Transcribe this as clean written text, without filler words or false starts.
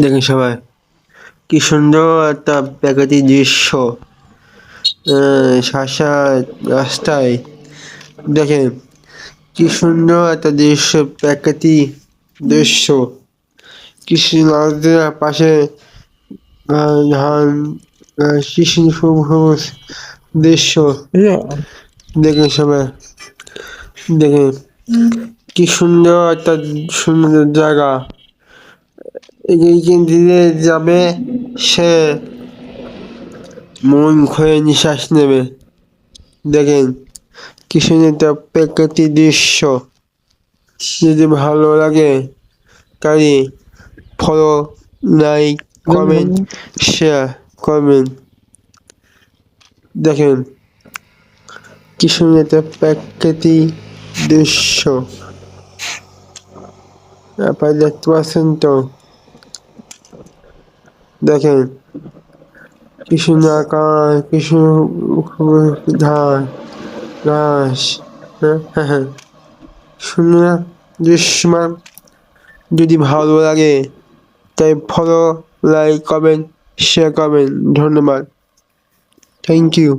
দেখেন সবাই, কি সুন্দর একটা প্রাকৃতিক দৃশ্য। শাসা রাস্তায় দেখেন, কি সুন্দর একটা দৃশ্য, প্রাকৃতিক দৃশ্য। কৃষি নদের পাশে ধান, কৃষি সবুজ দৃশ্য। দেখেন সবাই, দেখেন কি সুন্দর একটা সুন্দর জায়গা। এইখান দিয়ে যাবে সে মন খুলে নিঃশ্বাস নেবে। দেখেন কি সুন্দর একটা প্রাকৃতিক দৃশ্য। যদি ভালো লাগে তাহলে ফলো, লাইক, কমেন্ট, শেয়ার করবেন। দেখেন কি সুন্দর একটা প্রাকৃতিক দৃশ্য। আপনারা দেখতে পাচ্ছেন তো? দেখেন কি সুন্দর আকাশ, কি সুন্দর ধান, ঘাস, হ্যাঁ, সুন্দর দৃশ্যমান। যদি ভালো লাগে তাই ফলো, লাইক, কমেন্ট, শেয়ার করবেন। ধন্যবাদ, থ্যাংক ইউ।